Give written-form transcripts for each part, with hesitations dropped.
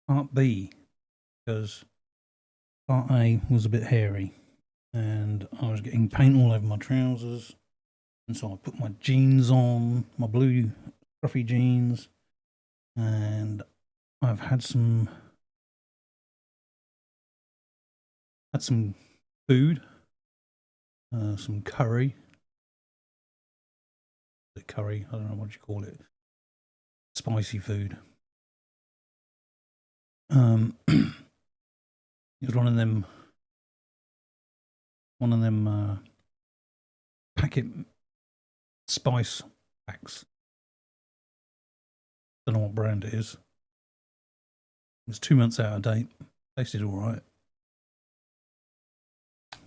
part B, because part A was a bit hairy and I was getting paint all over my trousers, and so I put my jeans on, my blue scruffy jeans, and I've had some food, some curry. The curry, I don't know what you call it, spicy food. It was one of them packet spice packs. Don't know what brand it is. It was 2 months out of date. Tasted all right,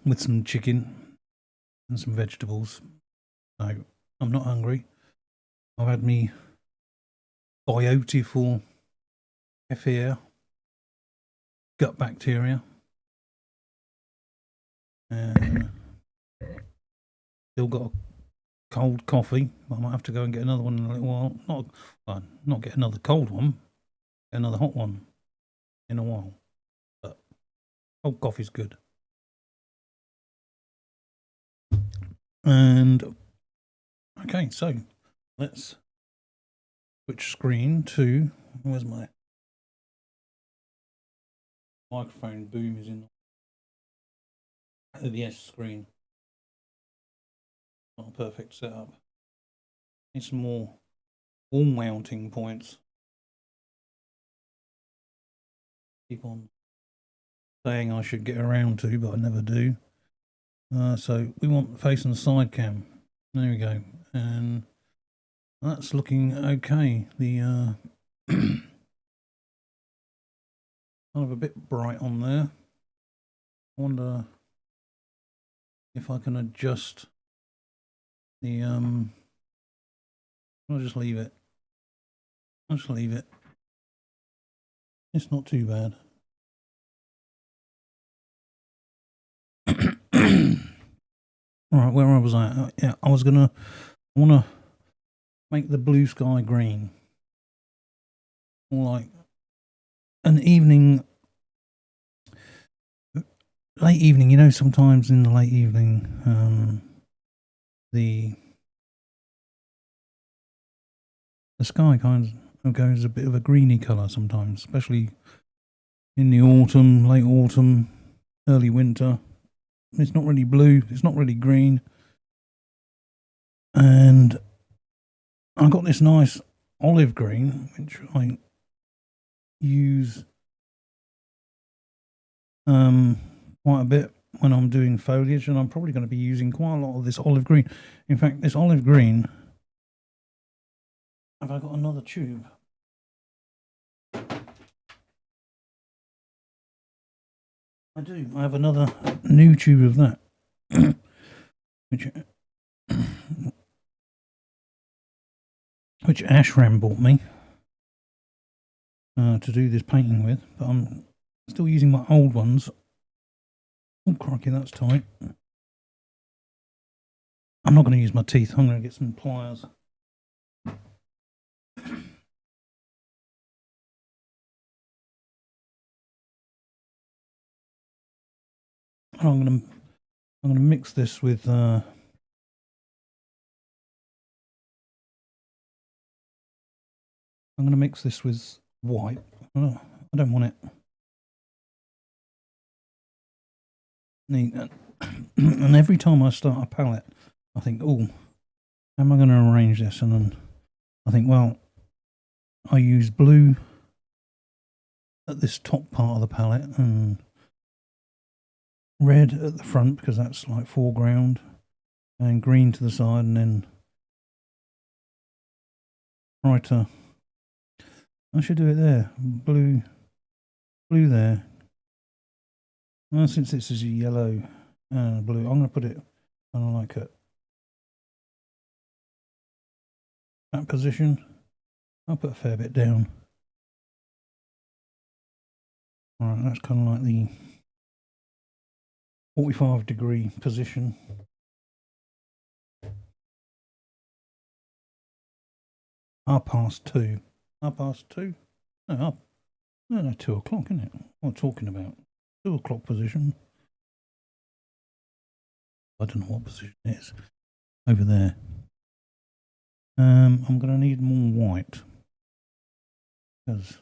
with some chicken and some vegetables. So I'm not hungry. I've had me beautiful kefir, gut bacteria, and still got a cold coffee. I might have to go and get another one in a little while. Not get another cold one, get another hot one in a while. But cold coffee's good. And okay, so let's switch screen to, where's my microphone boom is in the S screen. Not a perfect setup. Need some more wall mounting points. Keep on saying I should get around to, but I never do. So we want face and side cam. There we go, and that's looking okay. The kind of a bit bright on there. I wonder if I can adjust the I'll just leave it. It's not too bad. Right, where was I? Yeah, I want to make the blue sky green, more like an evening, late evening. You know, sometimes in the late evening, the sky kind of goes a bit of a greeny colour sometimes, especially in the autumn, late autumn, early winter. It's not really blue, it's not really green, and I got this nice olive green which I use quite a bit when I'm doing foliage, and I'm probably going to be using quite a lot of this olive green. In fact, this olive green, have I got another tube? I do. I have another new tube of that, which Ashram bought me to do this painting with, but I'm still using my old ones. Oh crikey, that's tight. I'm not going to use my teeth. I'm going to get some pliers. I'm going to mix this with I'm going to mix this with white. I don't want it. And every time I start a palette, I think, oh, how am I going to arrange this? And then I think, well, I use blue at this top part of the palette and red at the front because that's like foreground, and green to the side, and then try to, I should do it there, blue there. Well, since this is a yellow and blue, I'm going to put it kind of like that position. I'll put a fair bit down. Alright, that's kind of like the 45-degree position. Half past two. No, No, 2 o'clock, isn't it? What I'm talking about. 2 o'clock position. I don't know what position it is. Over there. I'm going to need more white. Because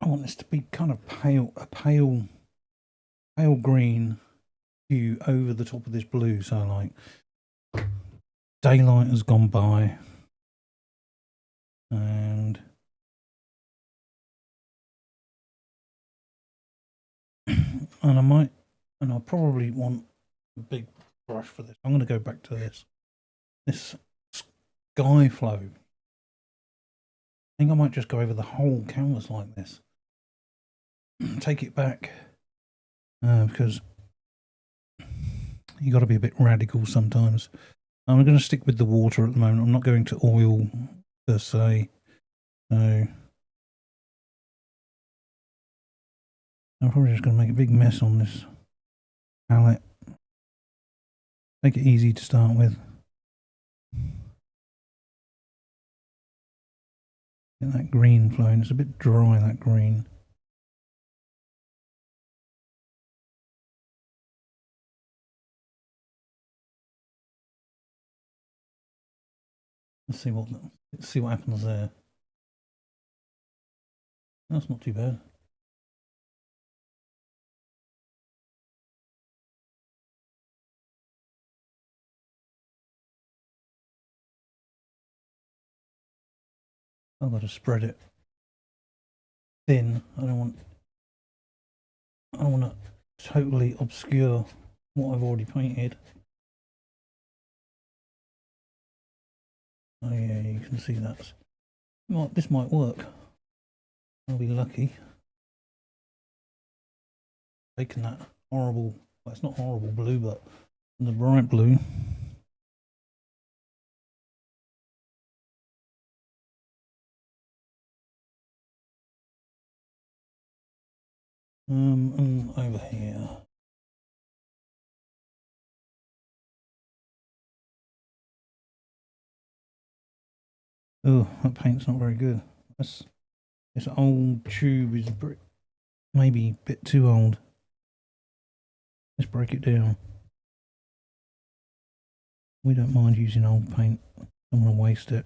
I want this to be kind of pale, a pale green hue over the top of this blue. So like daylight has gone by and I'll probably want a big brush for this. I'm going to go back to this sky flow. I think I might just go over the whole canvas like this. Take it back because you got to be a bit radical sometimes. I'm going to stick with the water at the moment. I'm not going to oil per se. So I'm probably just going to make a big mess on this palette. Make it easy to start with. Get that green flowing. It's a bit dry, that green. Let's see what happens there. That's not too bad. I've got to spread it thin. I don't want to totally obscure what I've already painted. Oh yeah, you can see that. This might work. I'll be lucky. Taking that horrible, well, it's not horrible blue, but the bright blue. And over here. Oh, that paint's not very good. This old tube is maybe a bit too old. Let's break it down. We don't mind using old paint. Don't want to waste it.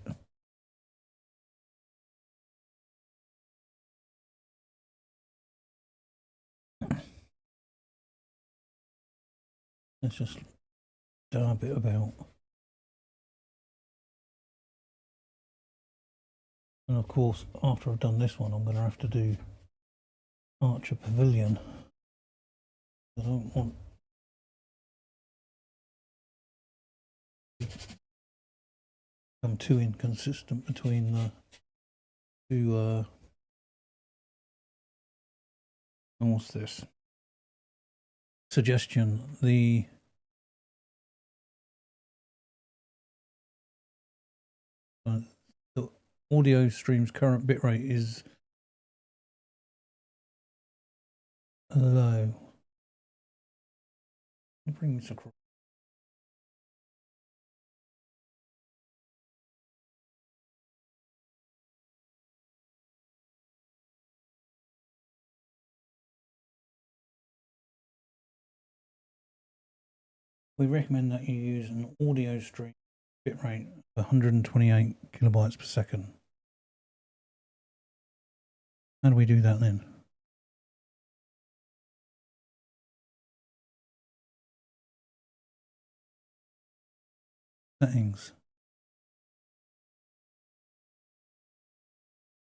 Let's just dab a bit about. And of course, after I've done this one, I'm going to have to do Archer Pavilion. I don't want to become too inconsistent between the two. And what's this? Suggestion. The audio stream's current bitrate is low. Let me bring this across. We recommend that you use an audio stream bitrate of 128 kilobytes per second. How do we do that then? Settings.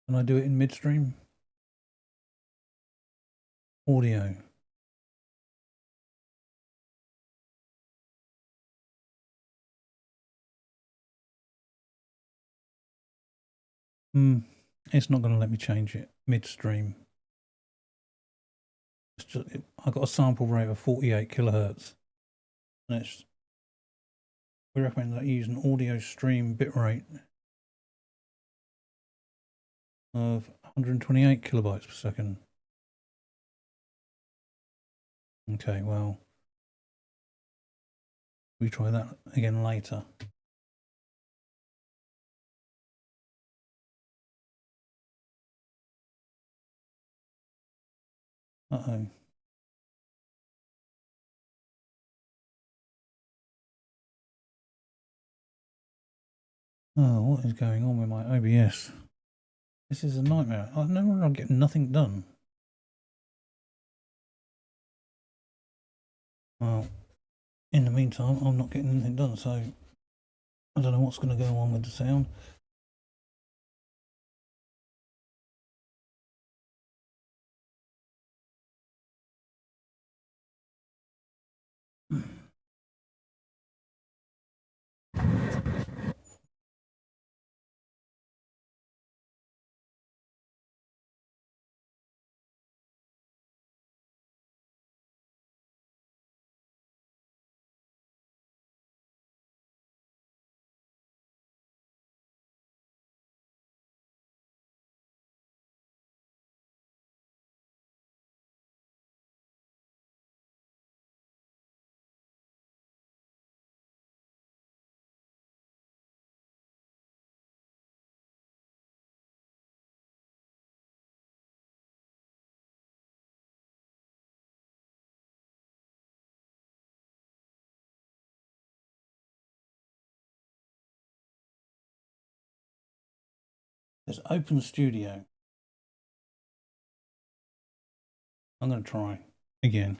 Can I do it in midstream? Audio. It's not going to let me change it midstream. I've got a sample rate of 48 kilohertz. And we recommend that you use an audio stream bitrate of 128 kilobytes per second. Okay, well, we try that again later. Uh-oh. Oh, what is going on with my OBS? This is a nightmare. I know I'm getting nothing done. Well, in the meantime, I'm not getting anything done, so I don't know what's going to go on with the sound. There's Open Studio. I'm going to try again.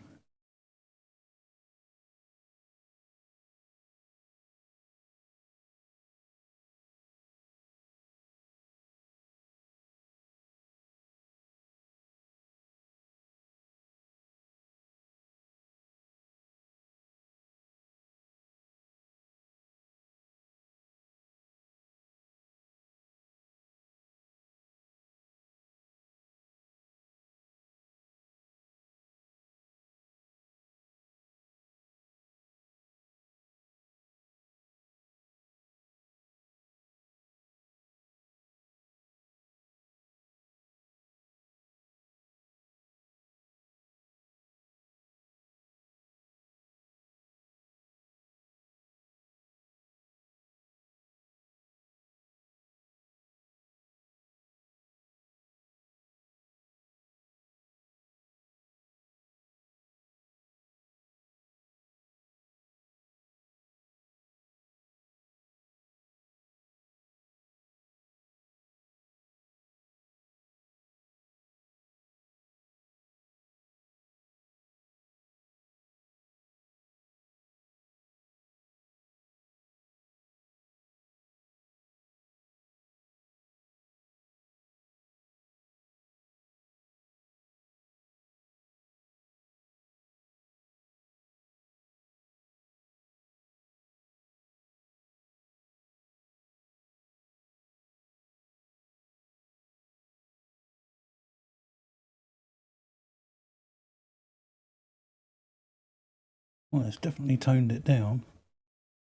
Well, it's definitely toned it down.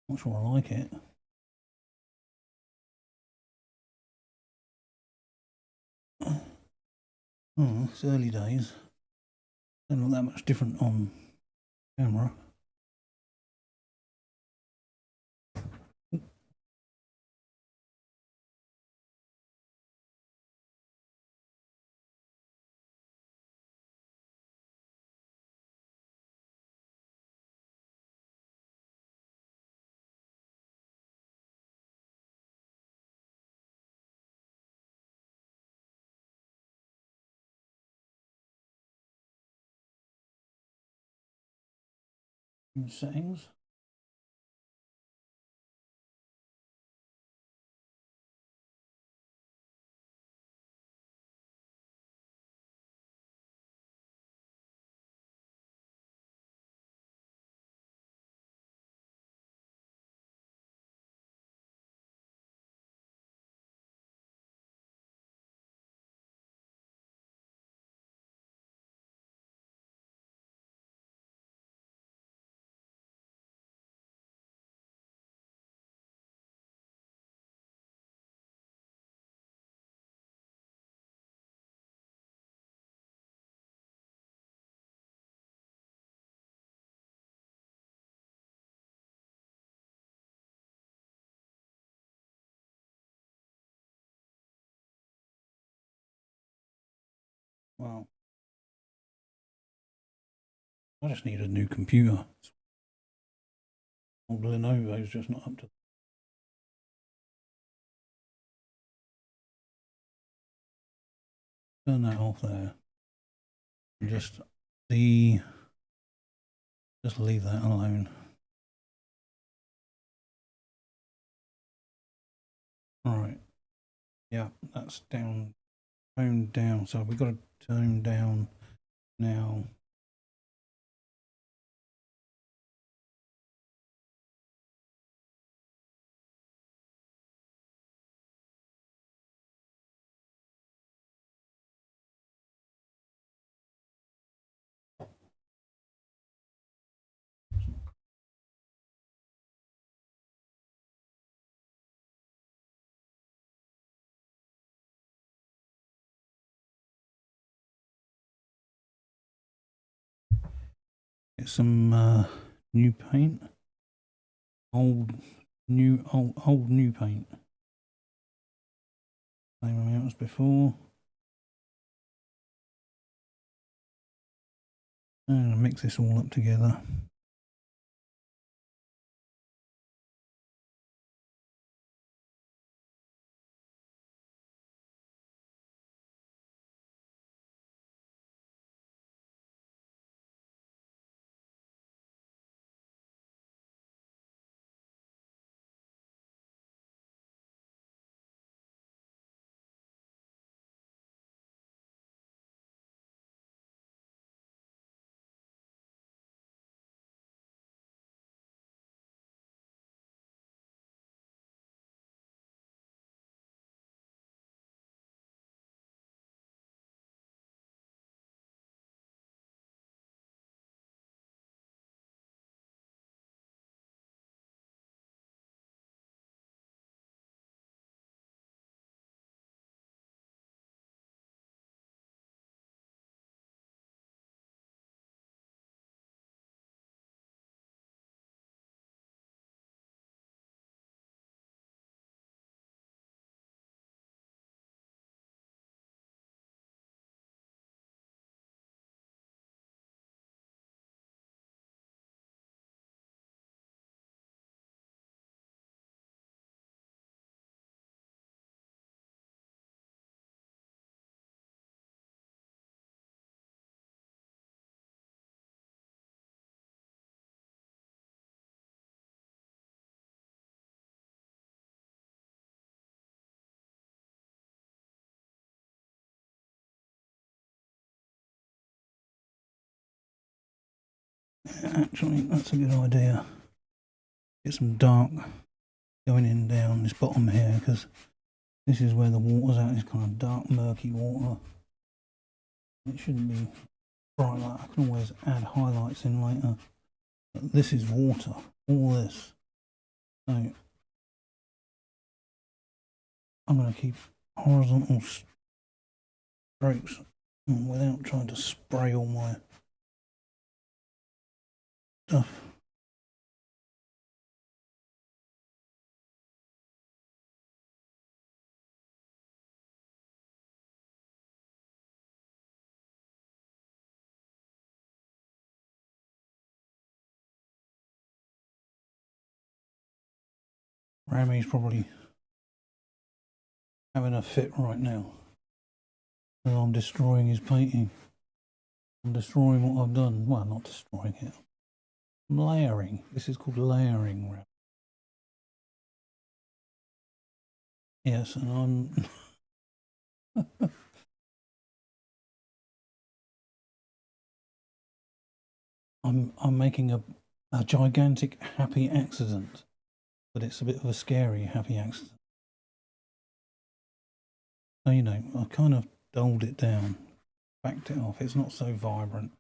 Not sure I like it. Oh, it's early days. Don't look that much different on camera. In settings. Well, I just need a new computer. Old Lenovo's just not up to. Turn that off there. And just leave that alone. Right. Yeah, that's down, toned down. So we've got to tone down now. Get some new paint. Old new paint. Same amount as before. And I'll mix this all up together. Actually, that's a good idea. Get some dark going in down this bottom here, because this is where the water's at. It's kind of dark, murky water. It shouldn't be bright like that. I can always add highlights in later. But this is water, all this. So I'm going to keep horizontal strokes without trying to spray all my stuff. Ramy's probably having a fit right now. And I'm destroying his painting. I'm destroying what I've done. Well, not destroying it. I'm layering. This is called layering, Ram. Yes, and I'm making a gigantic happy accident, but it's a bit of a scary happy accident. So, you know, I kind of dulled it down, backed it off. It's not so vibrant.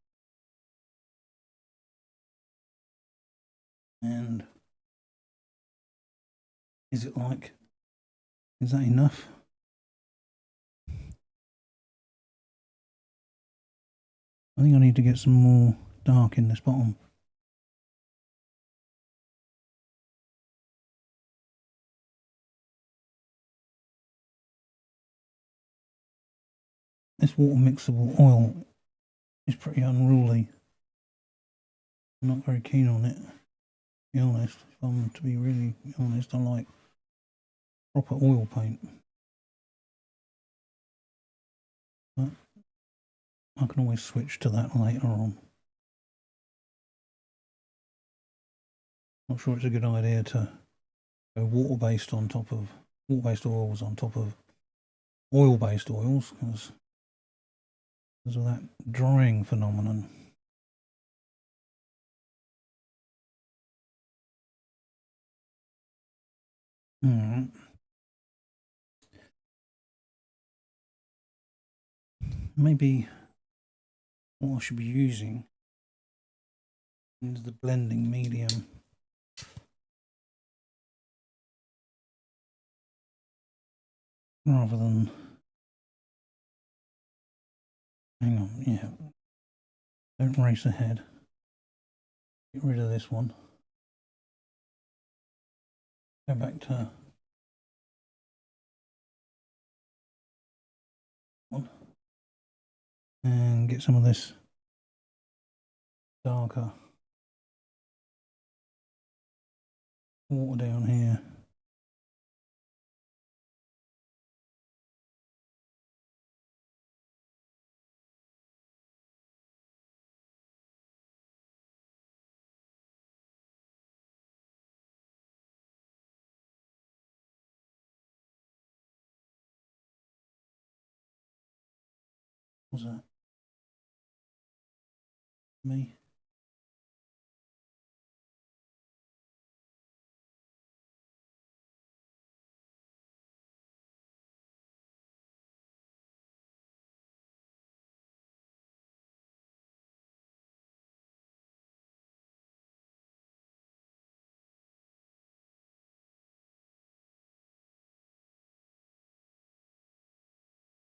And is that enough? I think I need to get some more dark in this bottom. This water mixable oil is pretty unruly. I'm not very keen on it, to be honest. If I'm to be really honest, I like proper oil paint. But I can always switch to that later on. Not sure it's a good idea to go water-based oils on top of oil-based oils because of that drying phenomenon. Maybe what I should be using is the blending medium. Rather than, hang on, yeah, don't race ahead. Get rid of this one. Go back to one and get some of this darker water down here. What's that? Me?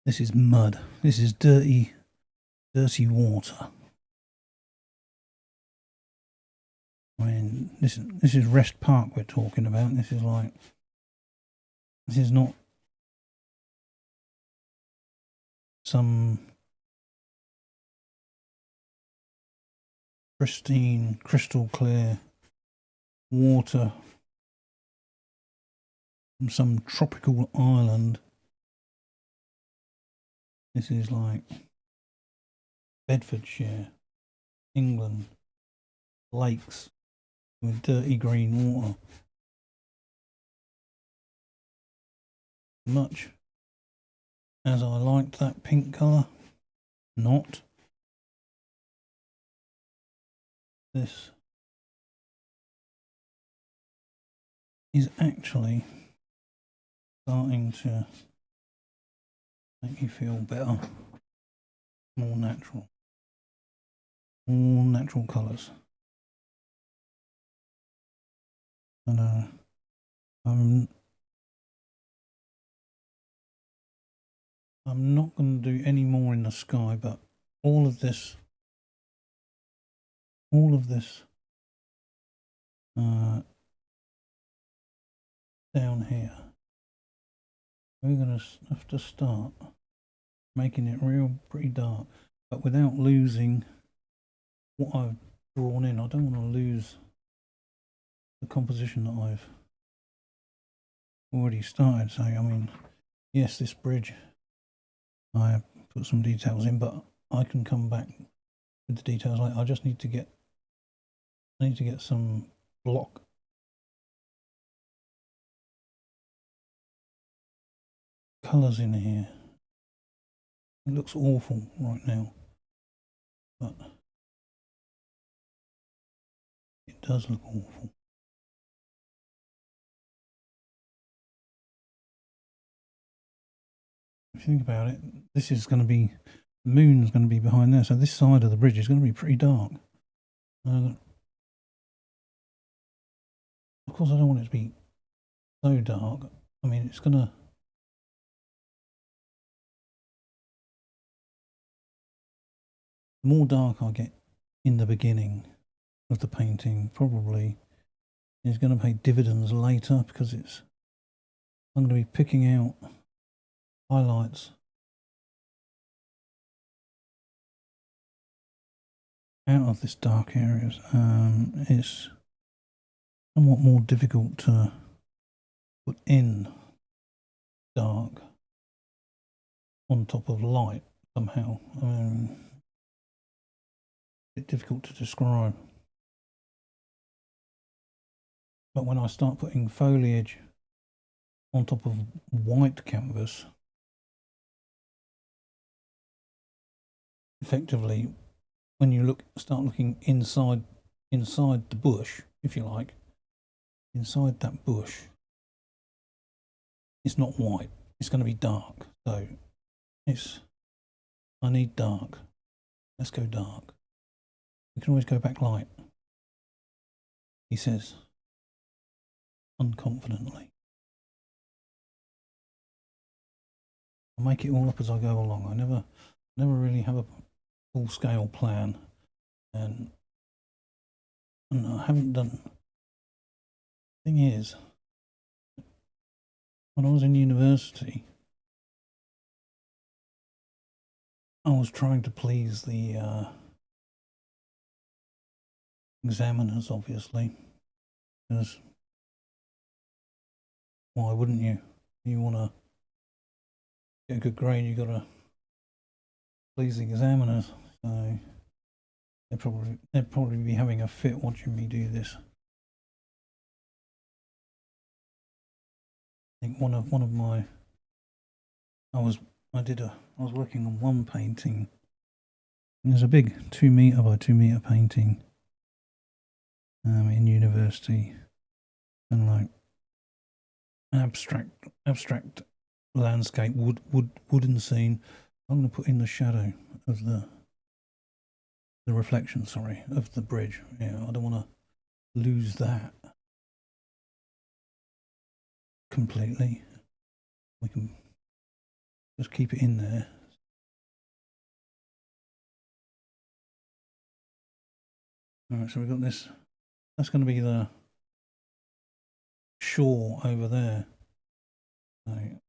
This is mud. This is dirty water. I mean, this is Wrest Park we're talking about. This is not some pristine, crystal clear water from some tropical island. This is like Bedfordshire, England, lakes with dirty green water. Much as I liked that pink colour, not. This is actually starting to make me feel better, more natural colours. And I'm not going to do any more in the sky, but all of this down here, we're going to have to start making it pretty dark, but without losing what I've drawn in. I don't want to lose the composition that I've already started. So I mean, yes, this bridge I put some details in, but I can come back with the details later. I just need to get some block colours in here. It looks awful right now, but it does look awful. If you think about it, this is going to be, the moon's going to be behind there, so this side of the bridge is going to be pretty dark. Of course, I don't want it to be so dark. I mean, it's going to, the more dark I get in the beginning of the painting, probably is going to pay dividends later, because I'm going to be picking out highlights out of this dark areas. It's somewhat more difficult to put in dark on top of light somehow. A bit difficult to describe. But when I start putting foliage on top of white canvas, effectively, when you start looking inside the bush, if you like, inside that bush, it's not white. It's going to be dark. So I need dark. Let's go dark. We can always go back light, he says, unconfidently. I make it all up as I go along. I never really have a full scale plan, and I haven't done. Thing is, when I was in university, I was trying to please the examiners, obviously, because why wouldn't you? You want to get a good grade, you got to please the examiners. So they'd probably be having a fit watching me do this. I think one of my I was working on one painting, and there's a big 2 meter by 2 meter painting in university, and like abstract landscape wooden scene. I'm going to put in the shadow of the reflection, of the bridge. Yeah, I don't want to lose that completely. We can just keep it in there. Alright, so we've got this. That's going to be the shore over there. So I'm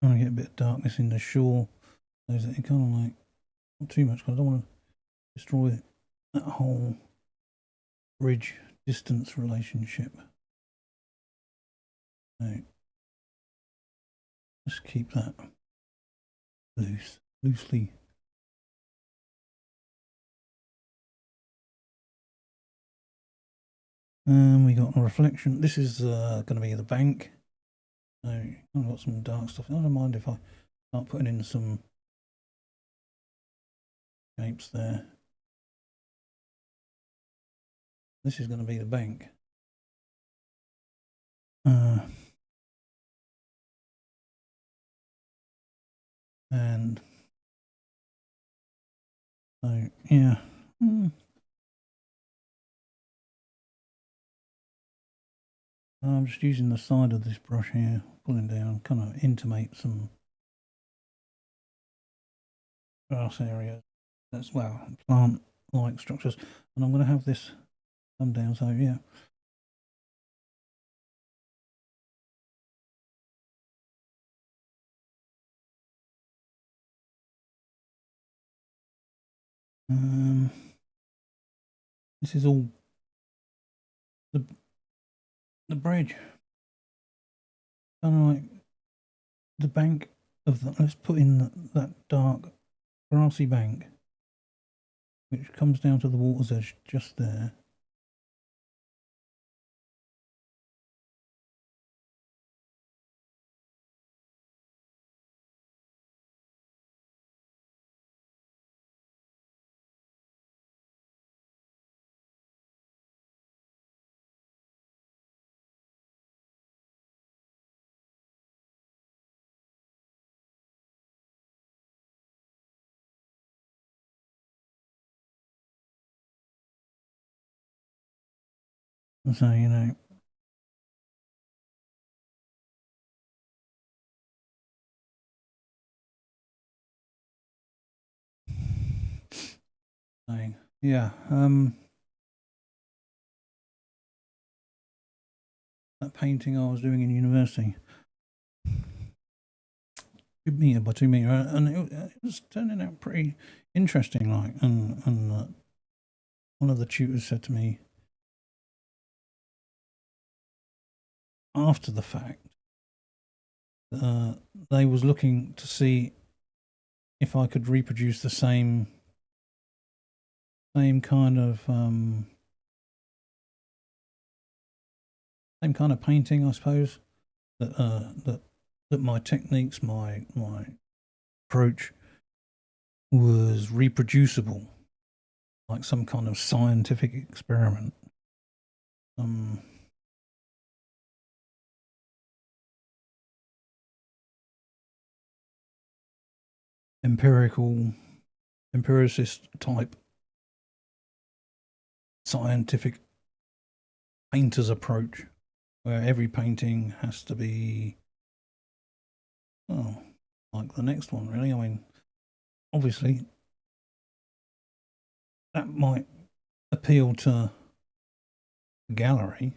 going to get a bit of darkness in the shore, so that it kind of like, not too much, because I don't want to destroy that whole bridge distance relationship. So just keep that loosely. We got a reflection. This is going to be the bank. So I've got some dark stuff. I don't mind if I start putting in some shapes there. This is going to be the bank. And so yeah. I'm just using the side of this brush here, pulling down, kind of intimate some grass areas. That's, well, plant-like structures. And I'm going to have this come down, so yeah. This is all the bridge. Kind of like the bank of the, let's put in that dark grassy bank, which comes down to the water's edge just there. So, you know, so, yeah, that painting I was doing in university, 2 meter by 2 meter, and it was turning out pretty interesting, like, and one of the tutors said to me after the fact, they was looking to see if I could reproduce the same kind of painting, I suppose. That my techniques, my approach was reproducible, like some kind of scientific experiment. Empiricist type scientific painter's approach, where every painting has to be like the next one, really. I mean, obviously that might appeal to a gallery.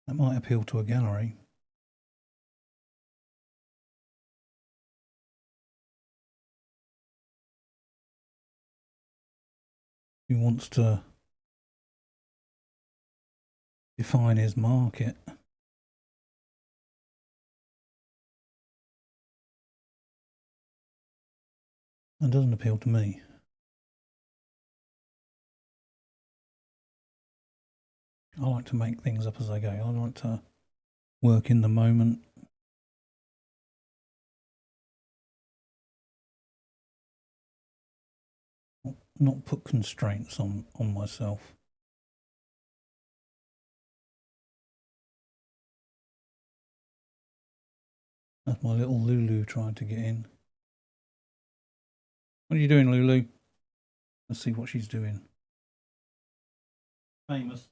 That might appeal to a gallery. Who wants to define his market. That doesn't appeal to me. I like to make things up as I go. I like to work in the moment. Not put constraints on myself. That's my little Lulu trying to get in. What are you doing, Lulu? Let's see what she's doing. Famous.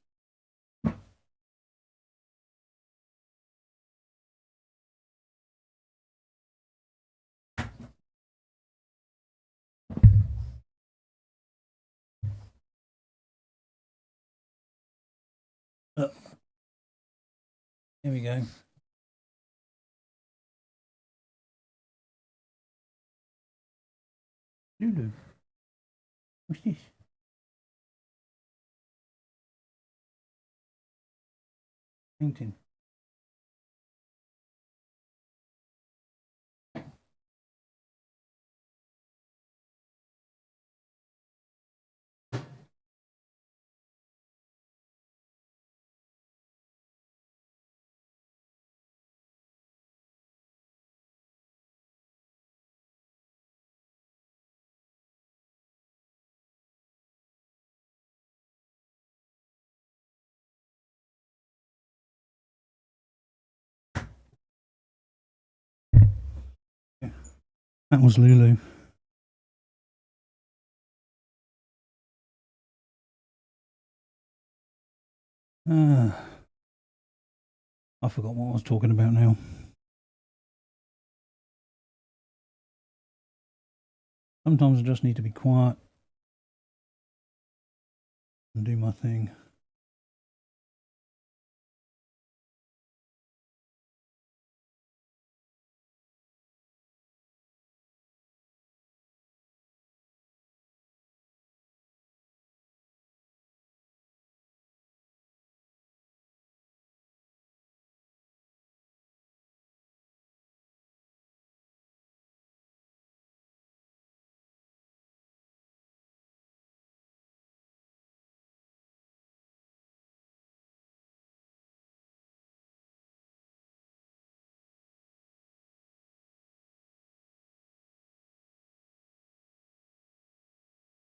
Here we go. Lulu. What's this? Painting. That was Lulu. I forgot what I was talking about now. Sometimes I just need to be quiet and do my thing.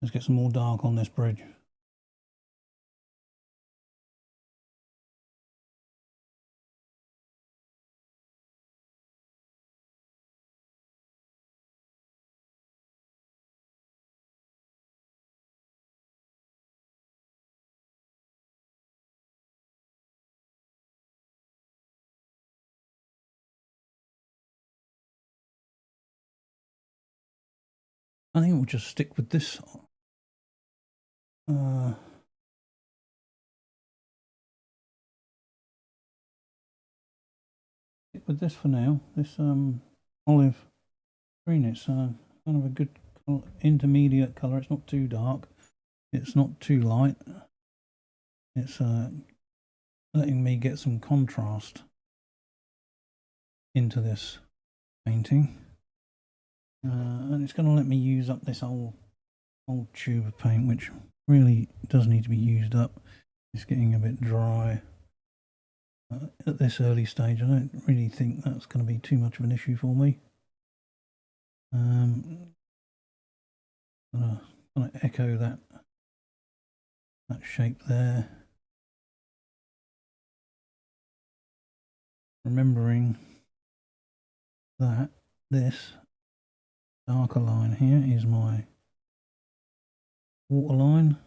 Let's get some more dark on this bridge. I think we'll just stick with this. with this for now. This olive green. It's kind of a good intermediate colour. It's not too dark. It's not too light. It's letting me get some contrast into this painting, and it's going to let me use up this old tube of paint, which really does need to be used up. It's getting a bit dry at this early stage. I don't really think that's going to be too much of an issue for me. I'm gonna echo that shape there, remembering that this darker line here is my water line.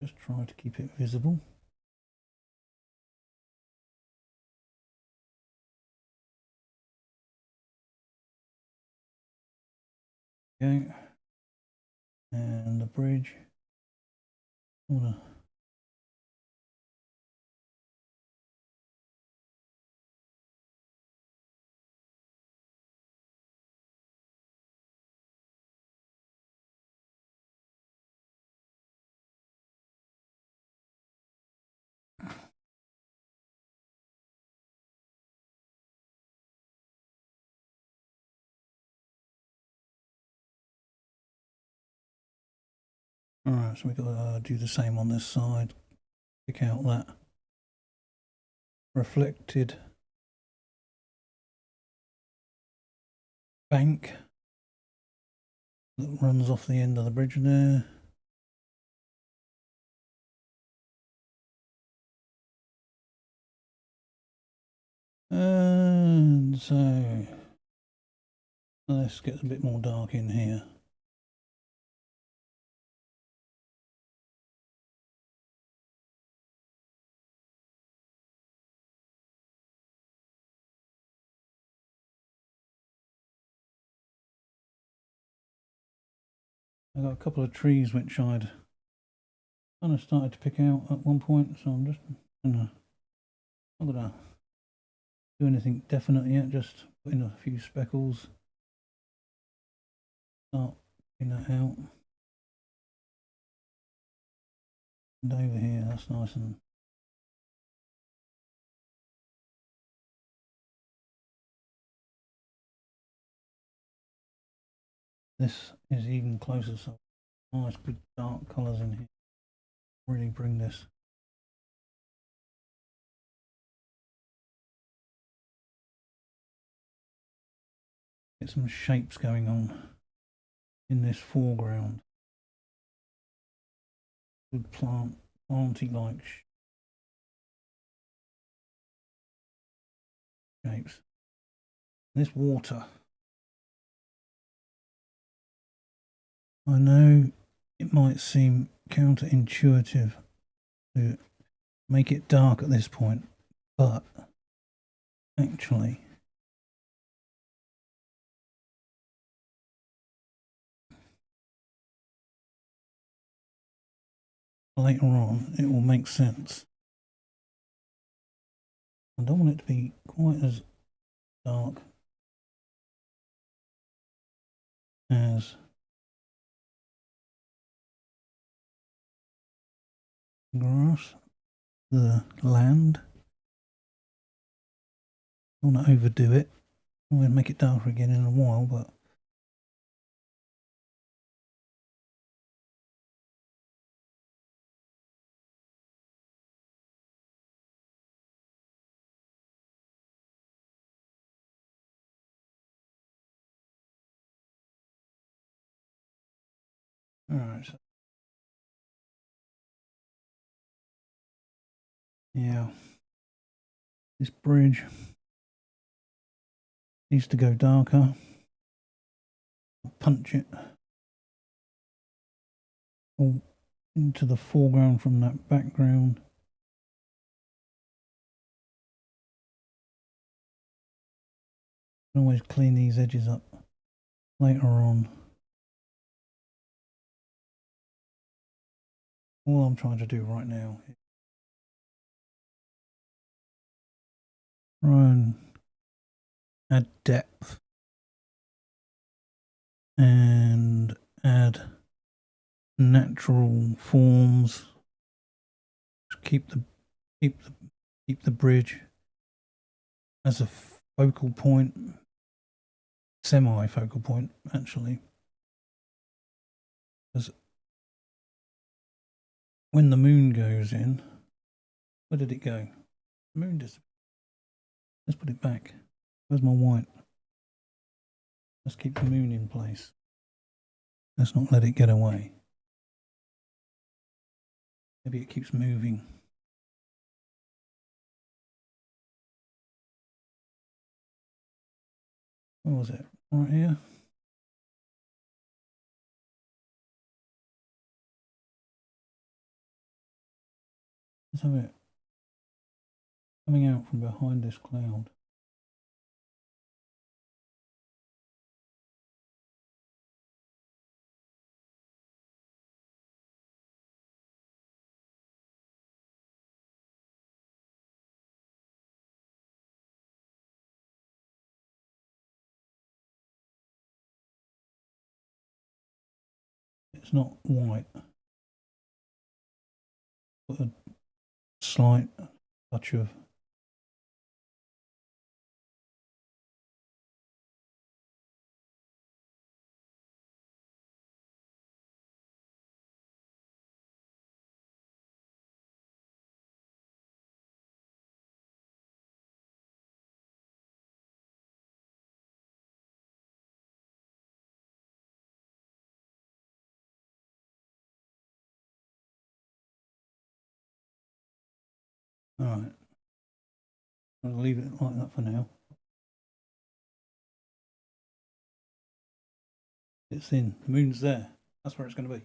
Just try to keep it visible. Okay, and the bridge. Alright, so we've got to do the same on this side. Pick out that reflected bank that runs off the end of the bridge there. And so this gets a bit more dark in here. I got a couple of trees which I'd kind of started to pick out at one point, so I'm just not gonna do anything definite yet. Just put in a few speckles, start picking that out. And over here, that's nice and this is even closer, so nice good dark colours in here. Really bring this. Get some shapes going on in this foreground. Good planty like shapes. This water, I know it might seem counterintuitive to make it dark at this point, but actually later on it will make sense. I don't want it to be quite as dark as grass, the land. I don't want to overdo it. I'm going to make it darker again in a while, but alright, so yeah, this bridge needs to go darker. Punch it all into the foreground from that background. You can always clean these edges up later on. All I'm trying to do right now is try and add depth and add natural forms. Keep the bridge as a focal point, semi-focal point actually, because when the moon goes in, where did it go? The moon disappeared. Let's put it back. Where's my white? Let's keep the moon in place. Let's not let it get away. Maybe it keeps moving. Where was it? Right here? Let's have it coming out from behind this cloud. It's not white. Put a slight touch of alright. I'll leave it like that for now. It's in. The moon's there. That's where it's going to be.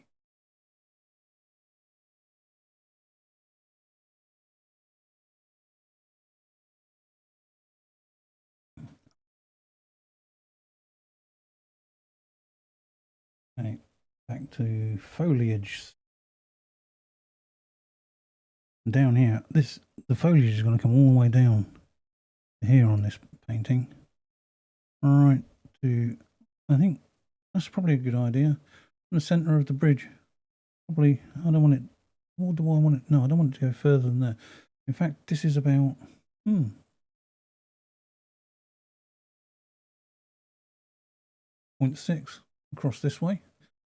Okay, back to foliage. And down here, the foliage is going to come all the way down here on this painting. Right to, I think that's probably a good idea. In the centre of the bridge. Probably, I don't want it, what do I want it? No, I don't want it to go further than there. In fact, this is about, 0.6 across this way.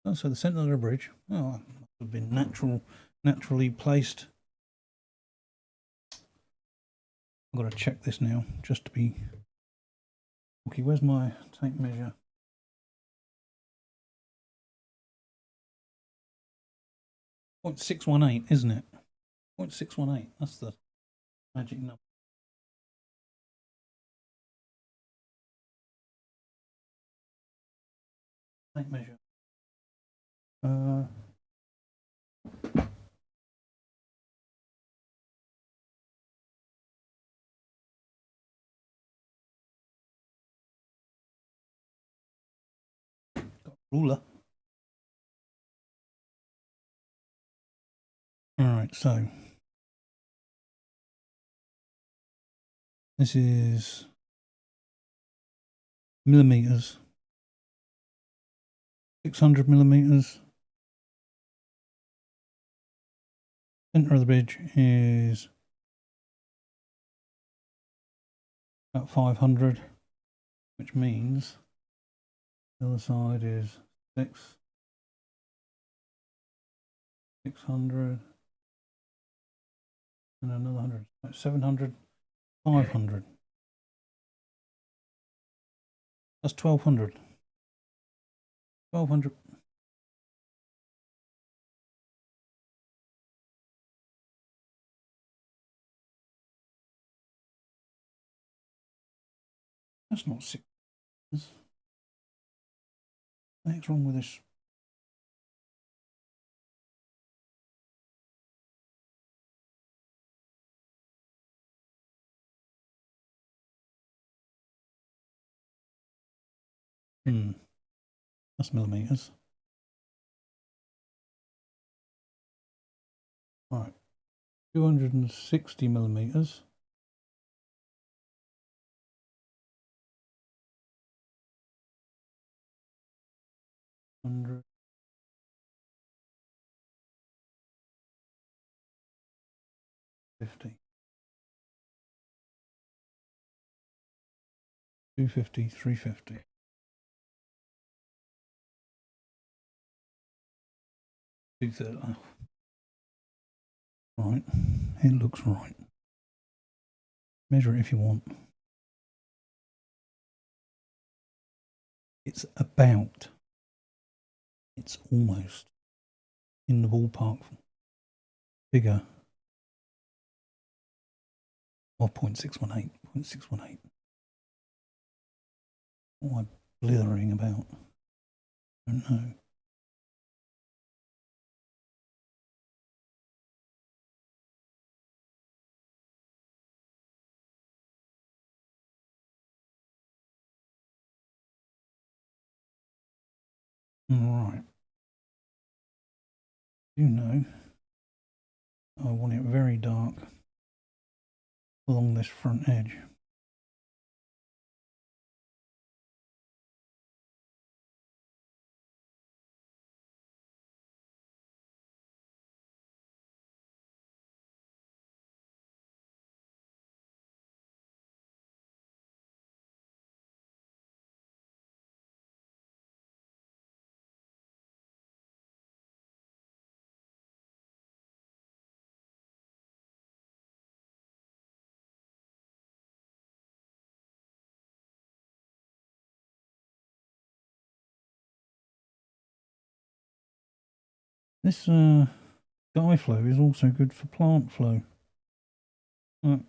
Oh, so the centre of the bridge, oh, must have been naturally placed. I've got to check this now, just to be, okay, where's my tape measure? .618, isn't it? 0.618, that's the magic number. Tape measure. Got a ruler. Alright, so this is millimeters, 600 millimeters. Center of the bridge is about 500, which means the other side is 600, and another 100, 700, 500. That's 1200. 1200. That's not 6. What's wrong with this? That's millimeters. Right, 260 millimeters. 100. 50. 250, 350. Right, it looks right. Measure it if you want. It's about, it's almost in the ballpark figure of 0.618, 0.618. What am I blithering about? I don't know. Right. You know, I want it very dark along this front edge. This dye flow is also good for plant flow. Mm.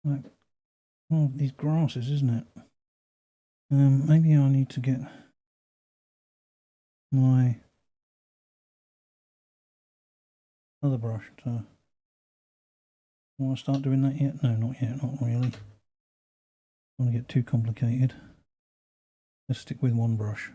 Like, oh, these grasses, isn't it? Maybe I need to get my other brush to. Want to start doing that yet? No, not yet, not really. Don't want to get too complicated. Let's stick with one brush.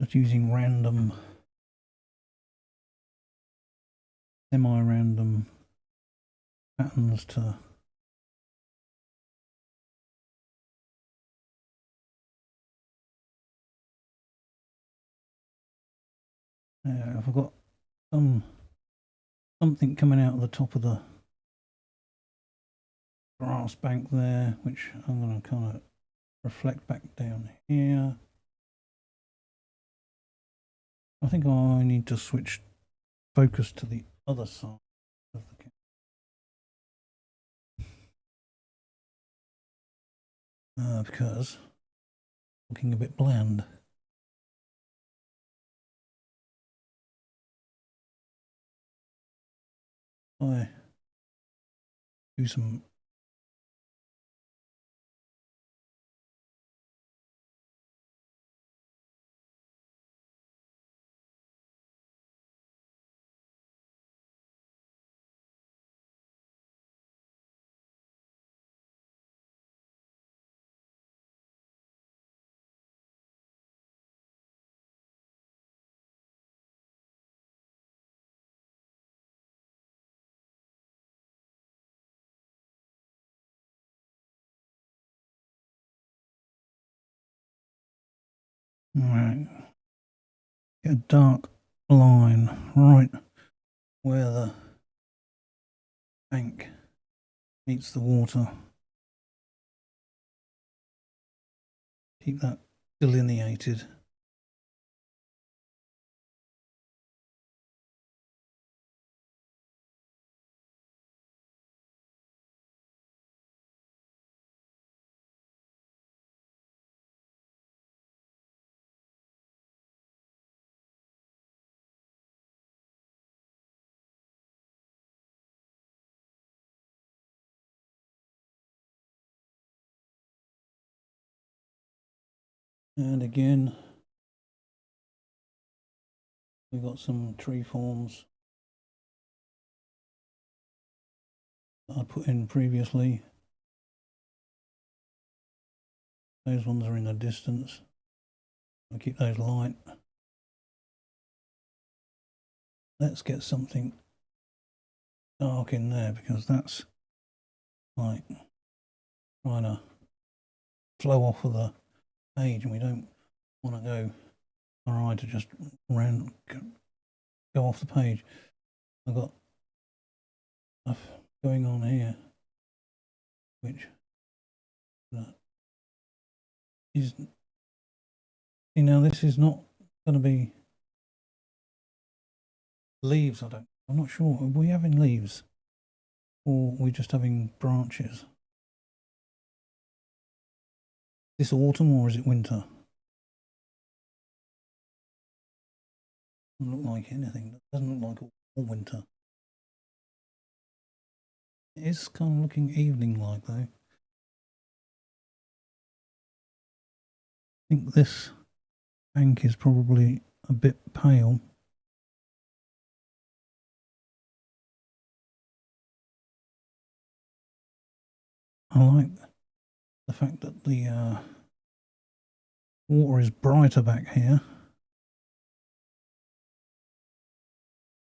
Just using random, semi-random patterns to I've got something coming out of the top of the grass bank there, which I'm going to kind of reflect back down here. I think I need to switch focus to the other side of the camera because looking a bit bland. I do some right, get a dark line right where the bank meets the water. Keep that delineated. And again, we've got some tree forms that I put in previously. Those ones are in the distance. I'll keep those light. Let's get something dark in there because that's like trying to flow off of the page, and we don't want to go our eye to just go off the page. I've got stuff going on here which is, you know, this is not going to be leaves. I'm not sure. Are we having leaves or are we just having branches? Is this autumn or is it winter? Doesn't look like anything. It doesn't look like all winter. It is kind of looking evening like though. I think this bank is probably a bit pale. I like the fact that the water is brighter back here.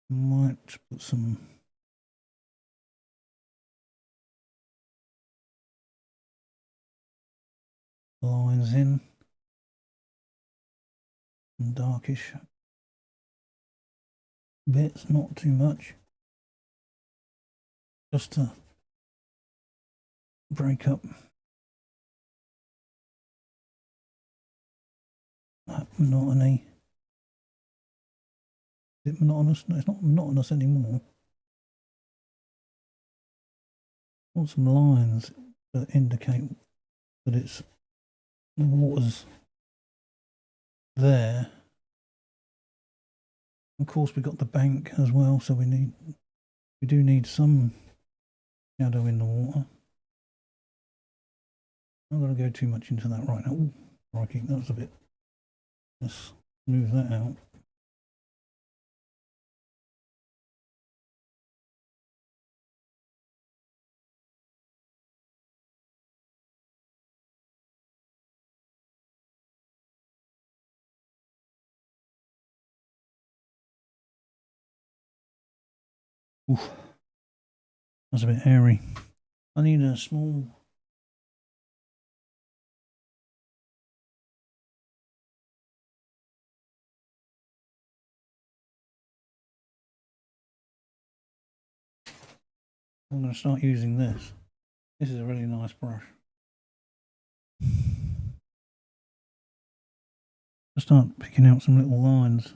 Might put some lines in, some darkish bits, not too much, just to break up that monotony. Is it monotonous? No, it's not monotonous anymore. I want some lines that indicate that it's the water's there. Of course, we've got the bank as well, so we do need some shadow in the water. I'm not going to go too much into that right now. Ooh, crikey, that was a bit. Let's move that out. Oof, that's a bit hairy. I need a small. I'm going to start using this. This is a really nice brush. I'll start picking out some little lines.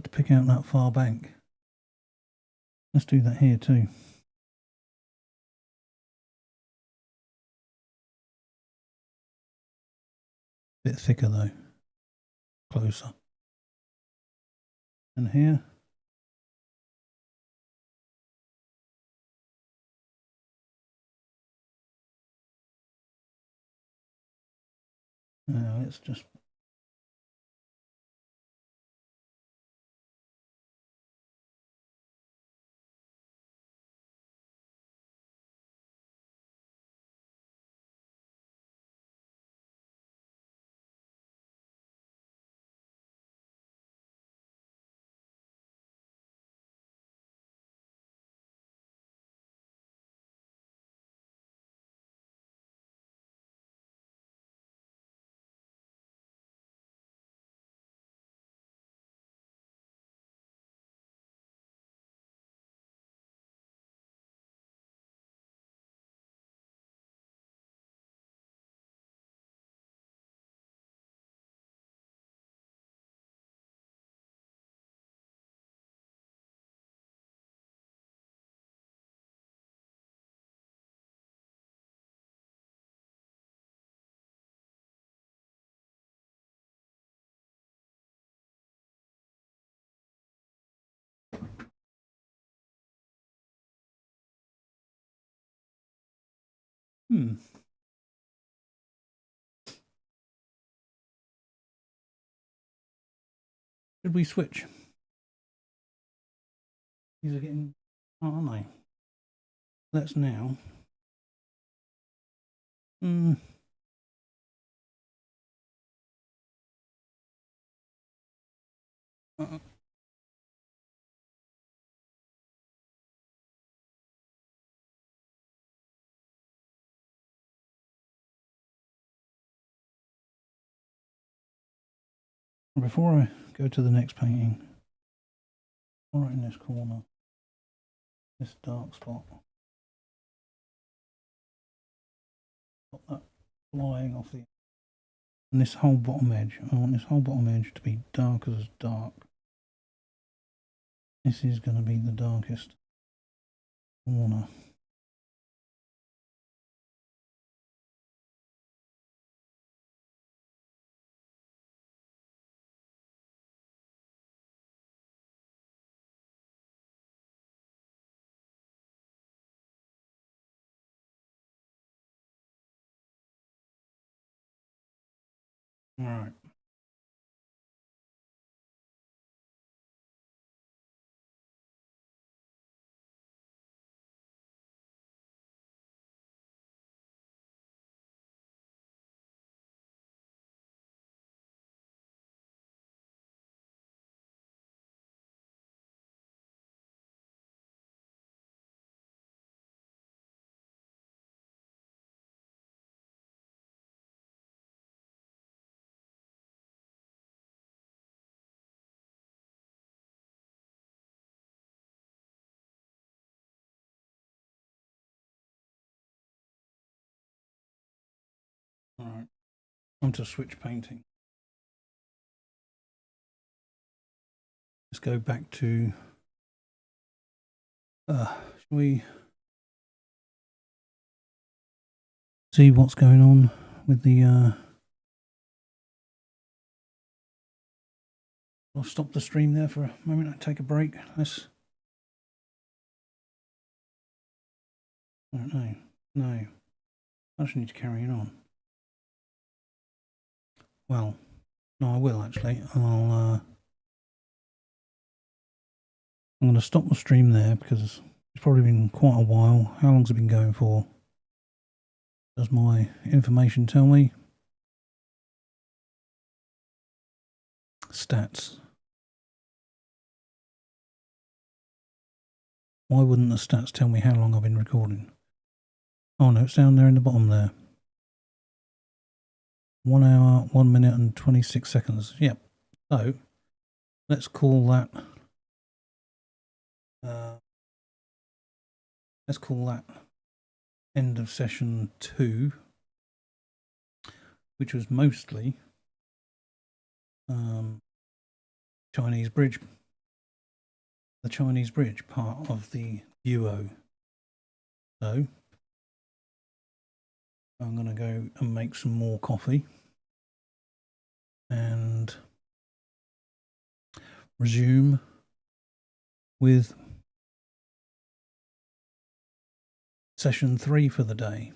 To pick out that far bank. Let's do that here too. Bit thicker though. Closer. And here. Now let's just Should we switch? These are getting, aren't they? Let's now. Before I go to the next painting, right in this corner, this dark spot, got that flying off the, and this whole bottom edge, I want this whole bottom edge to be dark as dark. This is going to be the darkest corner. All right. All right. On to switch painting. Let's go back to. Shall we see what's going on with the? I'll stop the stream there for a moment and take a break. Let's. I don't know. No. I just need to carry it on. Well, no, I will actually. I'm going to stop the stream there because it's probably been quite a while. How long's it been going for? Does my information tell me? Stats. Why wouldn't the stats tell me how long I've been recording? Oh no, it's down there in the bottom there. 1 hour, 1 minute and 26 seconds. Yep. So let's call that. Let's call that end of session 2, which was mostly Chinese bridge. The Chinese bridge part of the duo. So I'm going to go and make some more coffee and resume with session 3 for the day.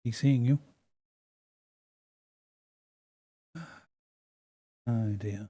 Be seeing you. Oh dear.